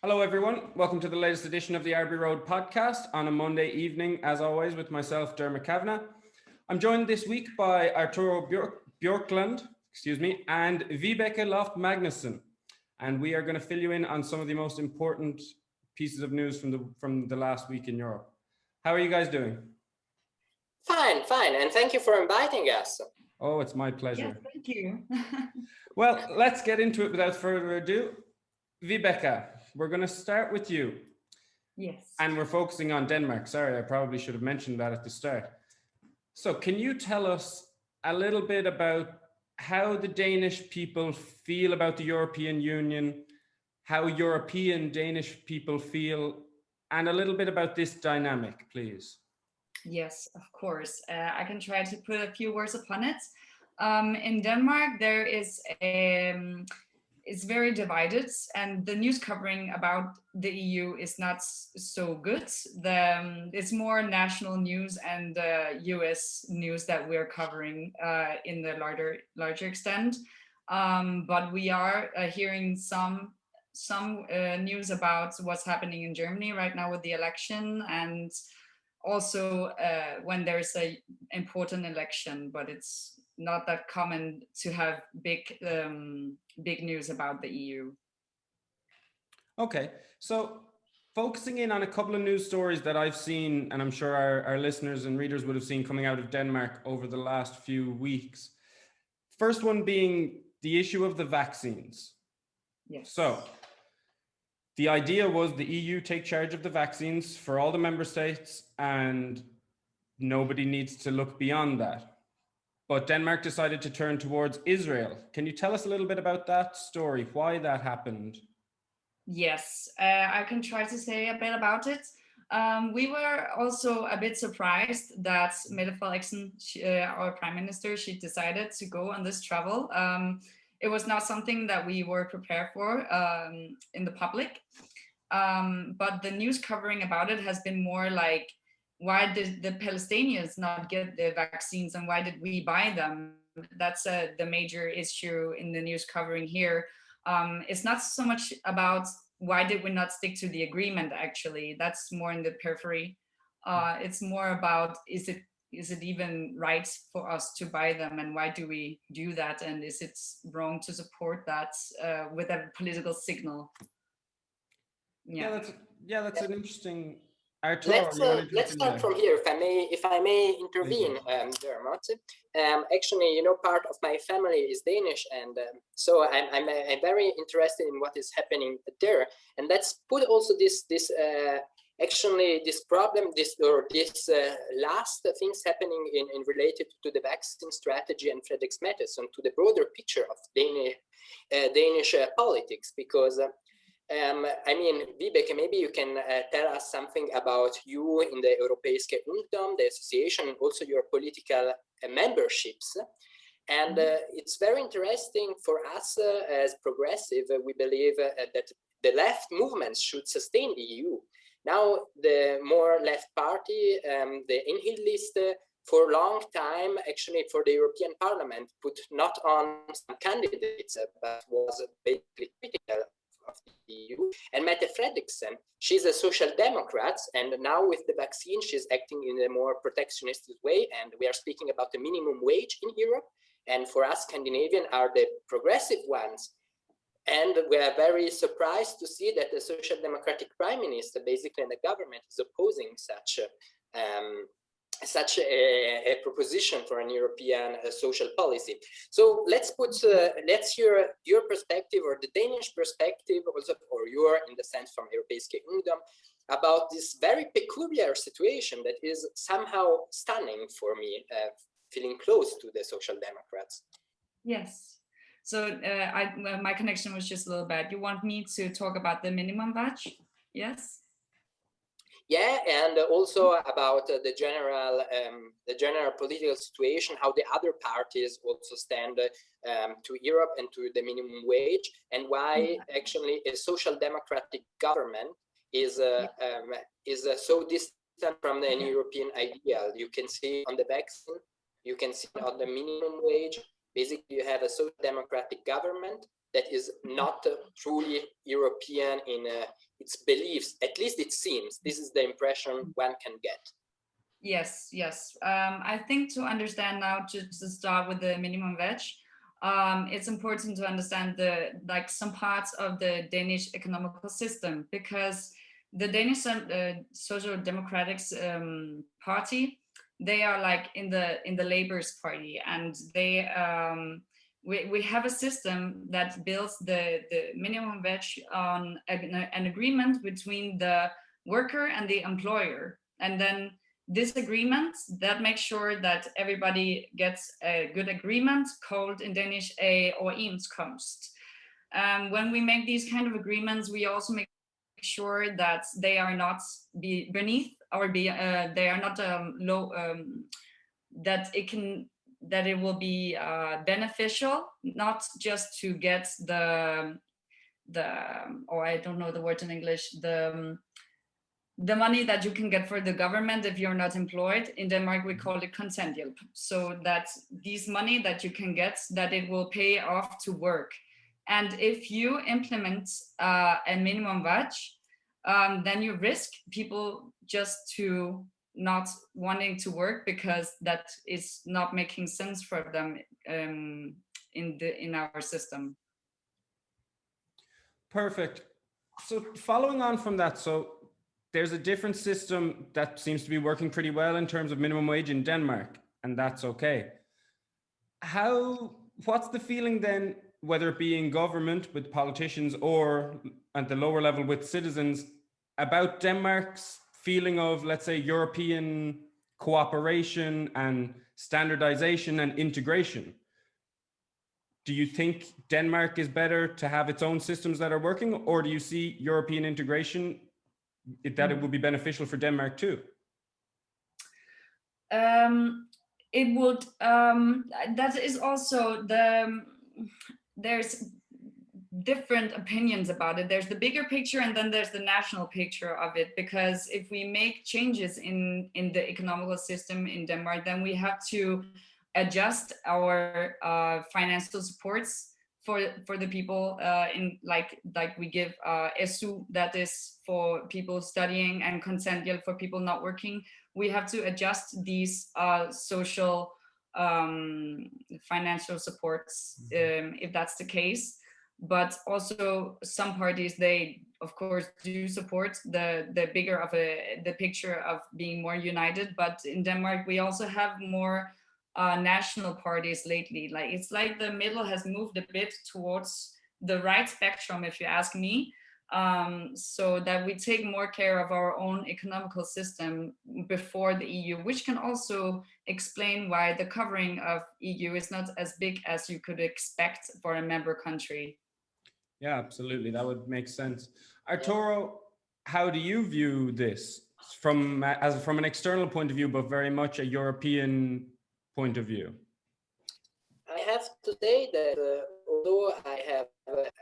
Hello, everyone. Welcome to the latest edition of the Arbury Road podcast on a Monday evening, as always, with myself, Dermot. I'm joined this week by Arturo Bjorklund, and Vibeke Loft-Magnussen, and we are going to fill you in on some of the most important pieces of news from the last week in Europe. How are you guys doing? Fine, and thank you for inviting us. Oh, it's my pleasure. Yes, thank you. Well, let's get into it without further ado. Vibeke, we're going to start with you. Yes. And we're focusing on Denmark. Sorry, I probably should have mentioned that at the start. So can you tell us a little bit about how the Danish people feel about the European Union, how European Danish people feel, and a little bit about this dynamic, please? Yes, of course. I can try to put a few words upon it. In Denmark, there is it's very divided, and the news covering about the EU is not so good. It's more national news and US news that we're covering in the larger extent. But we are hearing some news about what's happening in Germany right now with the election, and also when there's a important election, but it's not that common to have big news about the EU. Okay, so focusing in on a couple of news stories that I've seen, and I'm sure our listeners and readers would have seen coming out of Denmark over the last few weeks. First one being the issue of the vaccines. Yes. So the idea was the EU take charge of the vaccines for all the member states, and nobody needs to look beyond that. But Denmark decided to turn towards Israel. Can you tell us a little bit about that story, why that happened? Yes, I can try to say a bit about it. We were also a bit surprised that Mette Frederiksen, our prime minister, she decided to go on this travel. It was not something that we were prepared for in the public. But the news covering about it has been more like, why did the Palestinians not get the vaccines and why did we buy them? That's the major issue in the news covering here. It's not so much about why did we not stick to the agreement, actually. That's more in the periphery. It's more about, is it even right for us to buy them, and why do we do that? And is it wrong to support that with a political signal? Yeah, that's an interesting... Arturo, let's start from here, if I may intervene, Dermot. Actually, part of my family is Danish, and so I'm very interested in what is happening there. And let's put also this problem, last things happening in related to the vaccine strategy and Frederick's medicine to the broader picture of Danish politics, because. Vibeke, maybe you can tell us something about you in the Europeiske Union, the association, and also your political memberships. And it's very interesting for us as progressive. We believe that the left movements should sustain the EU. Now, the more left party, the Inhill list, for a long time, actually, for the European Parliament, put not on some candidates, but was basically critical of the EU. And Mette Frederiksen, she's a social democrat, and now with the vaccine, she's acting in a more protectionist way. And we are speaking about the minimum wage in Europe. And for us, Scandinavian are the progressive ones. And we are very surprised to see that the social democratic prime minister, basically, and the government is opposing such a proposition for an European social policy. So let's hear your perspective, or the Danish perspective, also, or your, in the sense from Europeiske Union, about this very peculiar situation that is somehow stunning for me, feeling close to the Social Democrats. Yes. So my connection was just a little bad. You want me to talk about the minimum wage? Yes. Yeah, and also about the general political situation, how the other parties also stand to Europe and to the minimum wage, and why actually a social democratic government is so distant from the European ideal. You can see on the vaccine, you can see on the minimum wage, Basically, you have a social democratic government that is not truly European in its beliefs. At least it seems. This is the impression one can get. Yes, yes. I think to understand now, just to start with the minimum wage, it's important to understand some parts of the Danish economical system, because the Danish Social Democratic Party, they are like in the Labour's Party, and they we have a system that builds the minimum wage on an agreement between the worker and the employer, and then this agreement that makes sure that everybody gets a good agreement, called in Danish a overenskomst. When we make these kind of agreements, we also make sure that they are not beneath or they are not low, that it will be beneficial, not just to get the or I don't know the word in English, the money that you can get for the government if you're not employed. In Denmark, we call it kontanthjælp. So that these money that you can get, that it will pay off to work. And if you implement a minimum wage, then you risk people just to not wanting to work, because that is not making sense for them in our system. Perfect. So following on from that, so there's a different system that seems to be working pretty well in terms of minimum wage in Denmark, and that's okay. What's the feeling then, whether it be in government with politicians or at the lower level with citizens, about Denmark's feeling of, let's say, European cooperation and standardization and integration? Do you think Denmark is better to have its own systems that are working, or do you see European integration, that it would be beneficial for Denmark too? It would. That is also there's different opinions about it. There's the bigger picture, and then there's the national picture of it. Because if we make changes in the economical system in Denmark, then we have to adjust our financial supports for the people in like we give SU, that is for people studying, and kontanthjælp for people not working. We have to adjust these social financial supports if that's the case. But also some parties, they of course do support the bigger of the picture of being more united. But in Denmark we also have more national parties lately. Like it's like the middle has moved a bit towards the right spectrum, if you ask me, so that we take more care of our own economical system before the EU, which can also explain why the covering of EU is not as big as you could expect for a member country. Yeah, absolutely. That would make sense. Arturo, how do you view this from an external point of view, but very much a European point of view? I have to say that although I have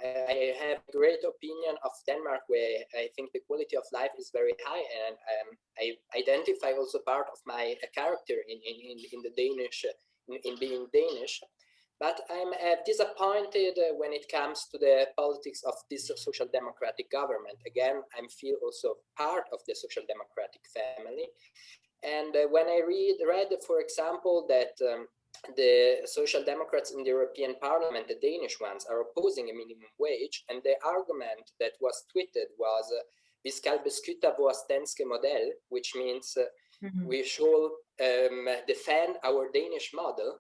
a great opinion of Denmark, where I think the quality of life is very high, and I identify also part of my character in the Danish, in being Danish. But I'm disappointed when it comes to the politics of this social democratic government. Again, I feel also part of the social democratic family. And when I read, for example, that the Social Democrats in the European Parliament, the Danish ones, are opposing a minimum wage, and the argument that was tweeted was "Vi skal beskytte vores danske model," which means we should defend our Danish model.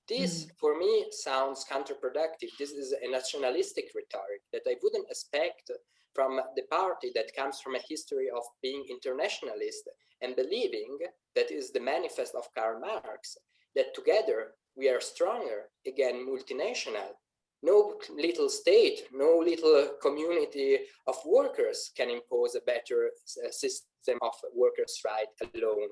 This, for me, sounds counterproductive. This is a nationalistic rhetoric that I wouldn't expect from the party that comes from a history of being internationalist and believing, that is the manifest of Karl Marx, that together we are stronger, again, multinational. No little state, no little community of workers can impose a better system of workers' rights alone.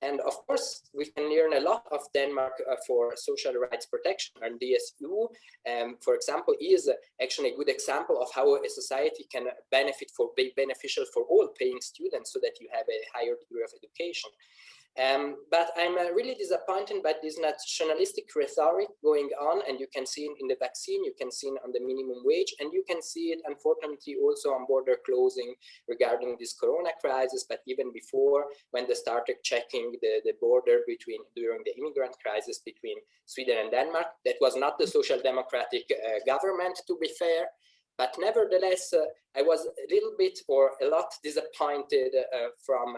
And of course, we can learn a lot of Denmark for social rights protection. And DSU, for example, is actually a good example of how a society can be beneficial for all paying students, so that you have a higher degree of education. But I'm really disappointed by this nationalistic rhetoric going on, and you can see it in the vaccine, you can see it on the minimum wage, and you can see it, unfortunately, also on border closing regarding this corona crisis, but even before, when they started checking the border during the immigrant crisis between Sweden and Denmark. That was not the social democratic government, to be fair, but nevertheless, I was a little bit or a lot disappointed from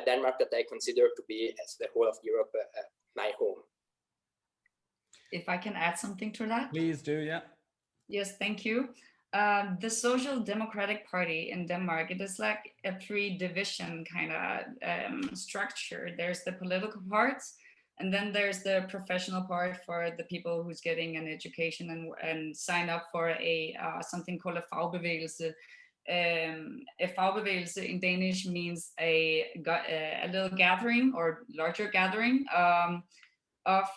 Denmark, that I consider to be, as the whole of Europe, my home. If I can add something to that? Please do, yeah. Yes, thank you. The Social Democratic Party in Denmark, it is like a three-division kind of structure. There's the political part, and then there's the professional part for the people who's getting an education and sign up for a something called a fagbevægelse. A fagbevægelse in Danish means a little gathering or larger gathering of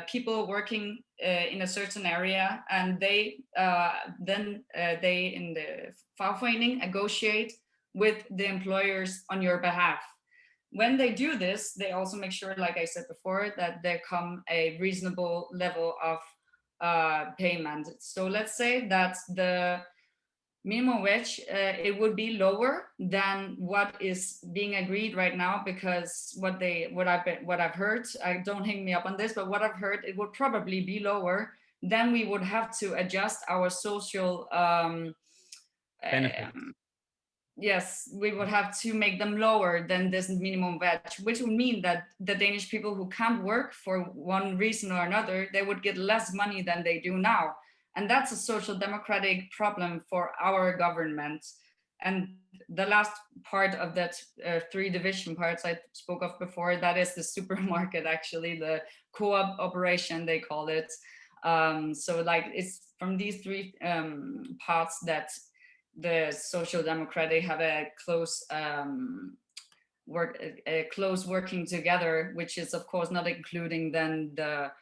people working in a certain area, and they in the fagforening negotiate with the employers on your behalf. When they do this, they also make sure, like I said before, that there come a reasonable level of payment. So let's say that the minimum wage, it would be lower than what is being agreed right now, because what I've heard, I don't hang me up on this, but what I've heard, it would probably be lower. Then we would have to adjust our social benefits. Yes, we would have to make them lower than this minimum wage, which would mean that the Danish people who can't work for one reason or another, they would get less money than they do now. And that's a social democratic problem for our government. And the last part of that three division parts I spoke of before, that is the supermarket, actually, the co-op operation, they call it. So like it's from these three parts that the social democratic have a close working together, which is of course not including then the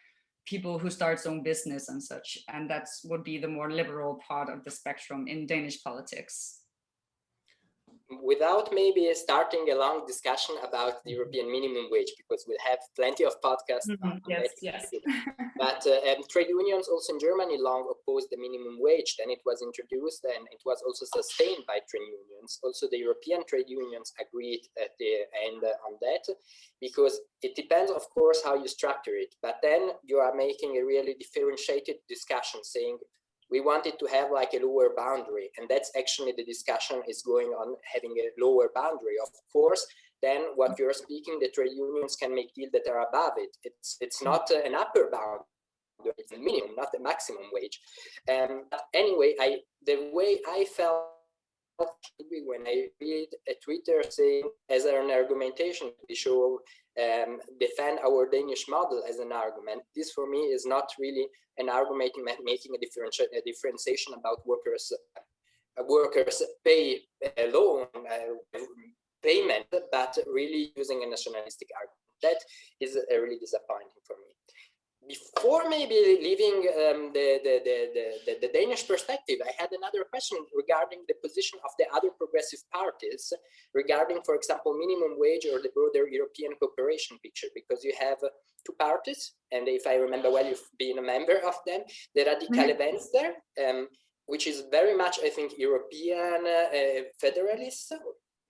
people who start their own business and such, and that would be the more liberal part of the spectrum in Danish politics. Without maybe starting a long discussion about the European minimum wage, because we'll have plenty of podcasts on that. Yes. But trade unions also in Germany long opposed the minimum wage. Then it was introduced and it was also sustained by trade unions. Also the European trade unions agreed at the end on that, because it depends, of course, how you structure it. But then you are making a really differentiated discussion, saying we wanted to have like a lower boundary, and that's actually the discussion is going on, having a lower boundary. Of course, then what you're speaking, the trade unions can make deals that are above it. It's not an upper boundary, it's a minimum, not a maximum wage. But anyway, the way I felt when I read a Twitter saying as an argumentation to show defend our Danish model as an argument, this for me is not really an argument making a differentiation about workers pay loan payment, but really using a nationalistic argument. That is really disappointing for me. Before maybe leaving the Danish perspective, I had another question regarding the position of the other progressive parties regarding, for example, minimum wage or the broader European cooperation picture, because you have two parties, and if I remember well, you've been a member of them, the Radikale Venstre, which is very much, I think, European federalist.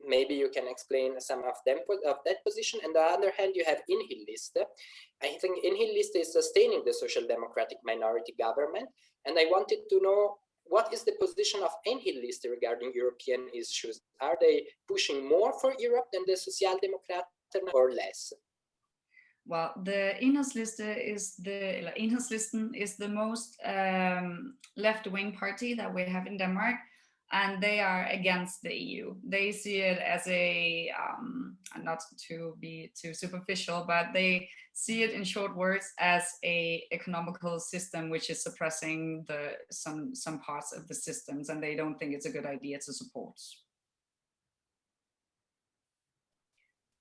Maybe you can explain some of them of that position. And on the other hand, you have Enhedsliste. I think Enhedsliste is sustaining the social democratic minority government. And I wanted to know, what is the position of Enhedsliste regarding European issues? Are they pushing more for Europe than the Socialdemokraten or less? Well, the Enhedslisten is the most left-wing party that we have in Denmark. And they are against the EU. They see it as a, not to be too superficial, but they see it in short words as a economical system which is suppressing some parts of the systems, and they don't think it's a good idea to support.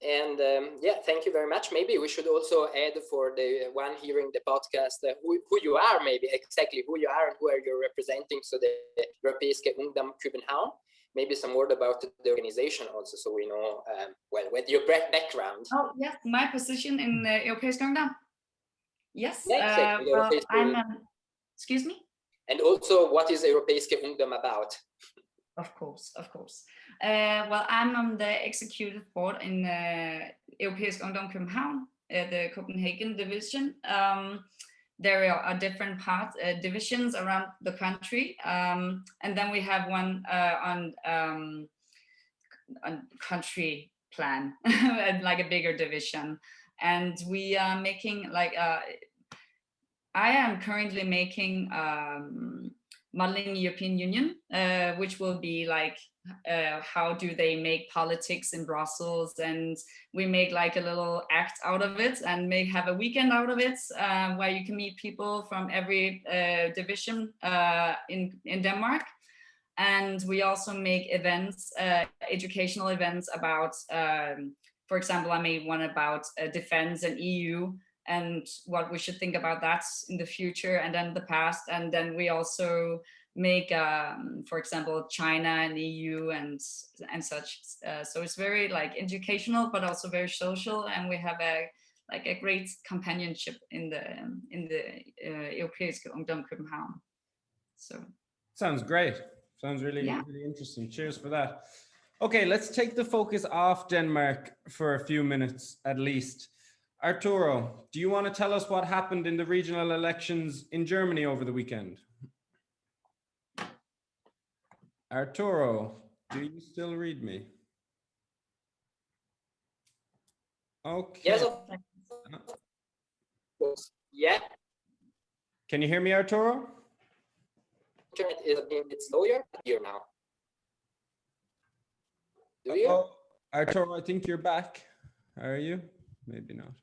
And yeah, thank you very much. Maybe we should also add for the one hearing the podcast who you are, maybe exactly who you are and who are you representing. So the Europese Ungdom København. maybe some word about the organization also, so we know, well, what your background. Oh, yes, my position in Europeisk Ungdom. Yes, Yeah, exactly. well, excuse me? And also, what is Europeiske Ungdom about? Of course, of course. Well, I'm on the executive board in Europeisk Ungdom København, the Copenhagen division. There are different divisions around the country, and then we have one on country plan, like a bigger division. And we are making like I am currently making modeling European Union, which will be like how do they make politics in Brussels, and we make like a little act out of it and have a weekend out of it, where you can meet people from every division in Denmark. And we also make events, educational events about, for example, I made one about defense and EU and what we should think about that in the future and then the past. And then we also make, for example, China and EU and such. So it's very like educational, but also very social. And we have a great companionship in the Europeiske Ungdom København. So sounds great. Sounds really interesting. Cheers for that. Okay, let's take the focus off Denmark for a few minutes at least. Arturo, do you want to tell us what happened in the regional elections in Germany over the weekend? Arturo, do you still read me? Okay. Yes. Yeah. Can you hear me, Arturo? Internet is a bit slower here now. Do you? Oh, Arturo, I think you're back. Are you? Maybe not.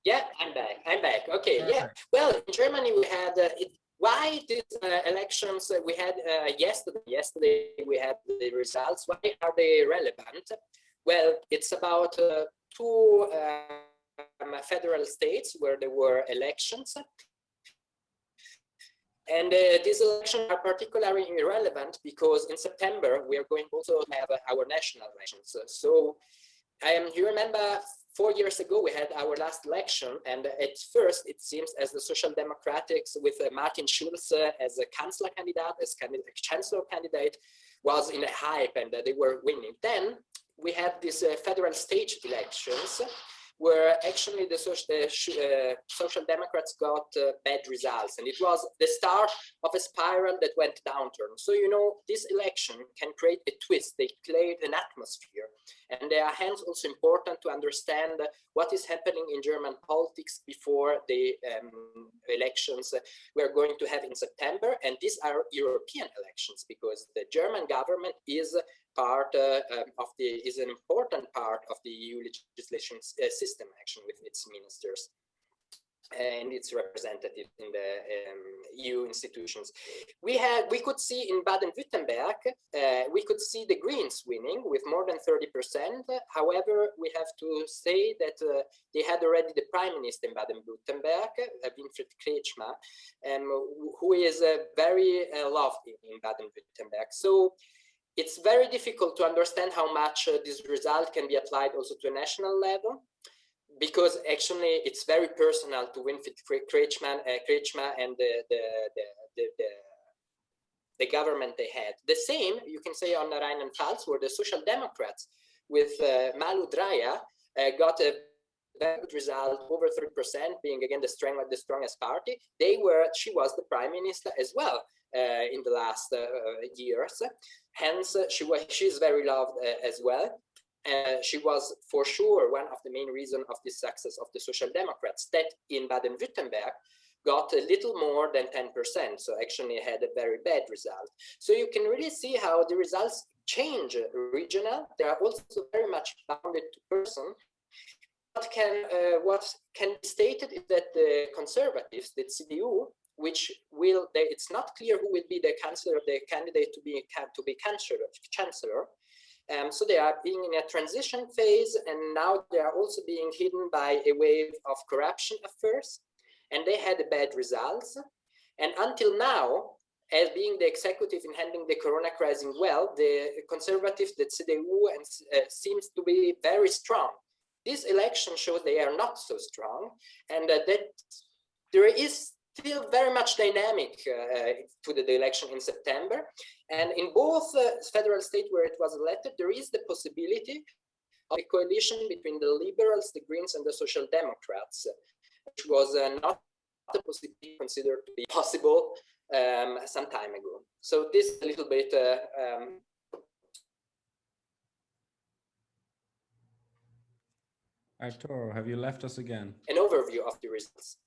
Yeah, I'm back. Okay. Perfect. Yeah. Well, in Germany we had why these elections we had yesterday. Yesterday we had the results. Why are they relevant? Well, it's about two federal states where there were elections. And these elections are particularly relevant because in September we are going also to have our national elections. So you remember 4 years ago we had our last election, and at first it seems as the Social Democrats with Martin Schulz as a Chancellor candidate, Chancellor candidate, was in a hype and they were winning. Then we had these federal state elections, where actually the Social Democrats got bad results. And it was the start of a spiral that went downturn. So, you know, this election can create a twist. They create an atmosphere. And they are hence also important to understand what is happening in German politics before the elections we're going to have in September. And these are European elections because the German government is is an important part of the EU legislation system action with its ministers and its representatives in the EU institutions. We could see in Baden-Württemberg, we could see the Greens winning with more than 30%. However, we have to say that they had already the Prime Minister in Baden-Württemberg, Winfried Kretschmer, who is very loved in Baden-Württemberg. So it's very difficult to understand how much this result can be applied also to a national level, because actually it's very personal to Winfried Kretschmer and the government they had. The same you can say on Rheinland-Pfalz, where the Social Democrats with Malu Dreyer got a very good result, over 30%, being again the strongest party. She was the Prime Minister as well in the last years. Hence, she's very loved as well. She was for sure one of the main reasons of the success of the Social Democrats, that in Baden-Württemberg got a little more than 10%, so actually had a very bad result. So you can really see how the results change regional. They are also very much bounded to person. What can be stated is that the conservatives, the CDU, which it's not clear who will be the candidate to be chancellor. So they are being in a transition phase, and now they are also being hidden by a wave of corruption affairs, and they had bad results. And until now, as being the executive in handling the corona crisis well, the conservatives, the CDU, and seems to be very strong. This election shows they are not so strong, and that there is still very much dynamic to the election in September. And in both federal states where it was elected, there is the possibility of a coalition between the Liberals, the Greens, and the Social Democrats, which was not a possibility considered to be possible some time ago. So this is a little bit Arturo, have you left us again? an overview of the results.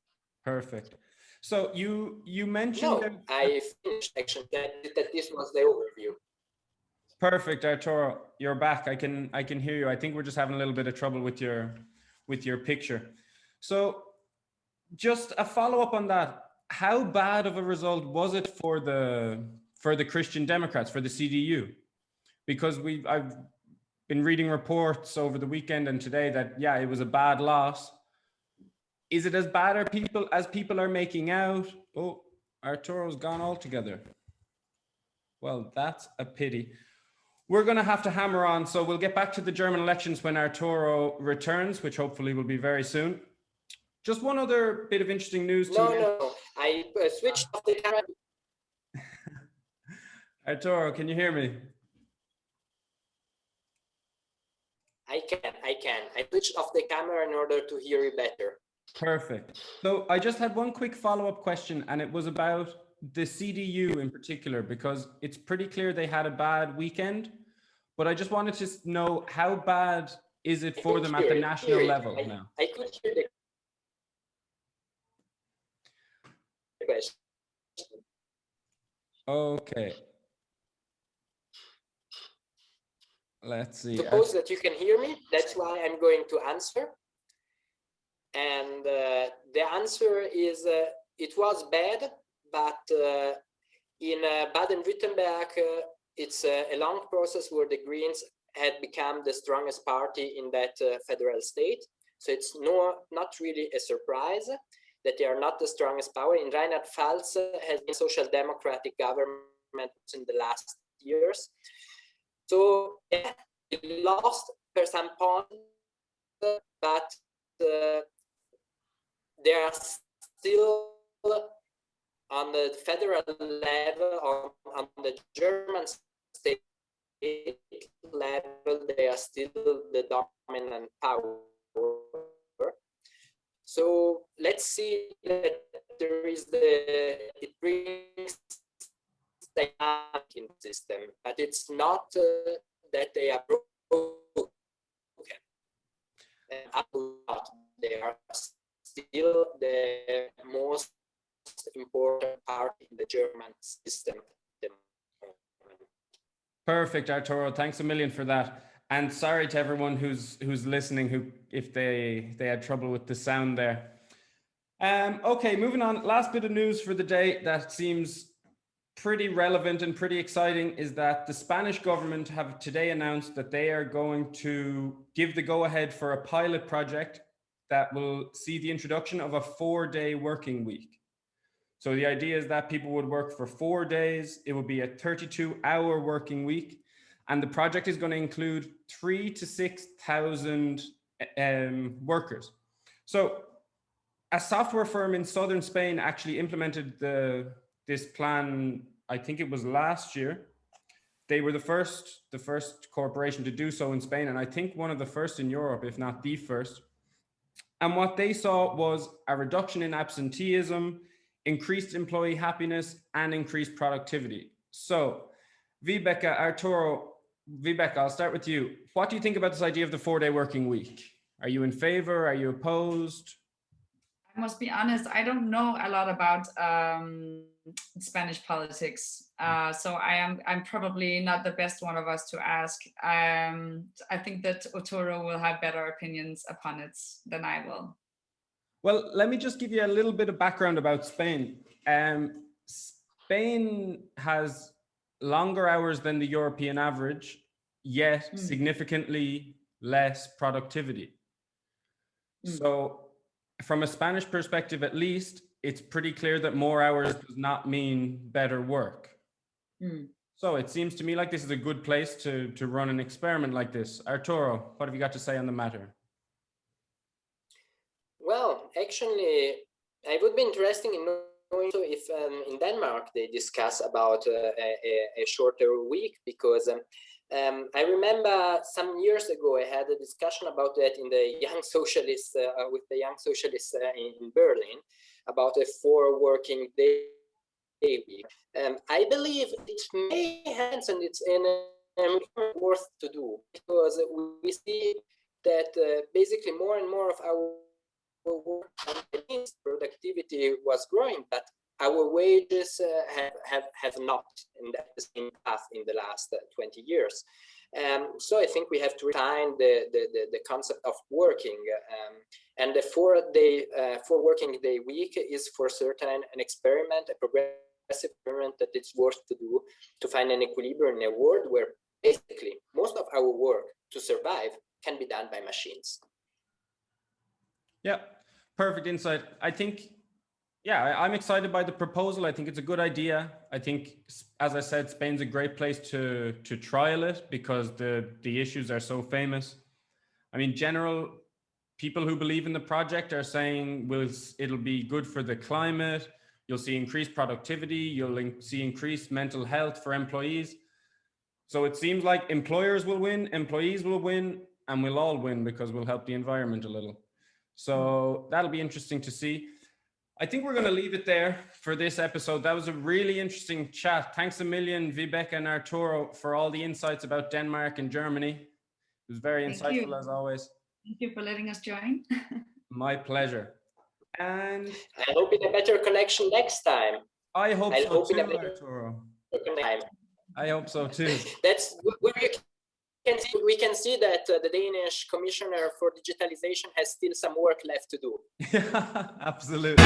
Perfect. So you mentioned No, I finished actually that this was the overview. Perfect, Arturo, you're back. I can hear you. I think we're just having a little bit of trouble with your picture. So just a follow-up on that. How bad of a result was it for the Christian Democrats, for the CDU? Because I've been reading reports over the weekend and today that, yeah, it was a bad loss. Is it as bad as people are making out? Oh, Arturo's gone altogether. Well, that's a pity. We're going to have to hammer on. So we'll get back to the German elections when Arturo returns, which hopefully will be very soon. Just one other bit of interesting news. No, I switched off the camera. Arturo, can you hear me? I can. I switched off the camera in order to hear you better. Perfect. So I just had one quick follow-up question, and it was about the CDU in particular, because it's pretty clear they had a bad weekend, but I just wanted to know, how bad is it for them at the national level now? I could hear the question. Okay. Let's see. Suppose that you can hear me. That's why I'm going to answer. And the answer is it was bad, but in Baden-Württemberg, it's a long process where the Greens had become the strongest party in that federal state. So it's not really a surprise that they are not the strongest power. In Rheinland-Pfalz has been social democratic government in the last years. So yeah, it lost per some point, but they are still on the federal level or on the German state level, they are still the dominant power. So let's see that it brings dynamic in the system, but it's not that they are broken. They are still the most important part in the German system. Perfect, Arturo. Thanks a million for that. And sorry to everyone who's listening, if they had trouble with the sound there. Okay, moving on. Last bit of news for the day that seems pretty relevant and pretty exciting is that the Spanish government have today announced that they are going to give the go-ahead for a pilot project that will see the introduction of a 4-day working week. So the idea is that people would work for 4 days. It would be a 32-hour working week. And the project is going to include 3,000 to 6,000 workers. So a software firm in southern Spain actually implemented this plan, I think it was last year. They were the first corporation to do so in Spain, and I think one of the first in Europe, if not the first. And what they saw was a reduction in absenteeism, increased employee happiness, and increased productivity. So, Vibeke, Arturo, Vibeke, I'll start with you. What do you think about this idea of the 4-day working week? Are you in favor? Are you opposed? I must be honest, I don't know a lot about Spanish politics, so I'm probably not the best one of us to ask. I think that Arturo will have better opinions upon it than I will. Well, let me just give you a little bit of background about Spain. Spain has longer hours than the European average, yet significantly less productivity. So from a Spanish perspective, at least, it's pretty clear that more hours does not mean better work. So it seems to me like this is a good place to run an experiment like this. Arturo, what have you got to say on the matter? Well, actually, I would be interested in knowing if in Denmark they discuss about a shorter week, because I remember some years ago I had a discussion about that in the Young Socialists with the Young Socialists in Berlin about a 4 working day week. I believe it may happen, and it's worth to do, because we see that basically more and more of our work productivity was growing, but our wages have not in the same path in the last 20 years. So I think we have to refine the concept of working, and the 4 working day week is for certain an experiment, a progressive experiment that it's worth to do, to find an equilibrium in a world where basically most of our work to survive can be done by machines. Yeah, perfect insight. I think, yeah, I'm excited by the proposal. I think it's a good idea. I think, as I said, Spain's a great place to trial it because the issues are so famous. I mean, general people who believe in the project are saying it'll be good for the climate. You'll see increased productivity. You'll see increased mental health for employees. So it seems like employers will win, employees will win, and we'll all win because we'll help the environment a little. So that'll be interesting to see. I think we're going to leave it there for this episode. That was a really interesting chat. Thanks a million, Vibeke and Arturo, for all the insights about Denmark and Germany. It was very insightful as always. Thank you for letting us join. My pleasure. And I hope in a better connection next time. I hope so too, Arturo. I hope so too. That's we can see that the Danish Commissioner for Digitalization has still some work left to do. Yeah, absolutely.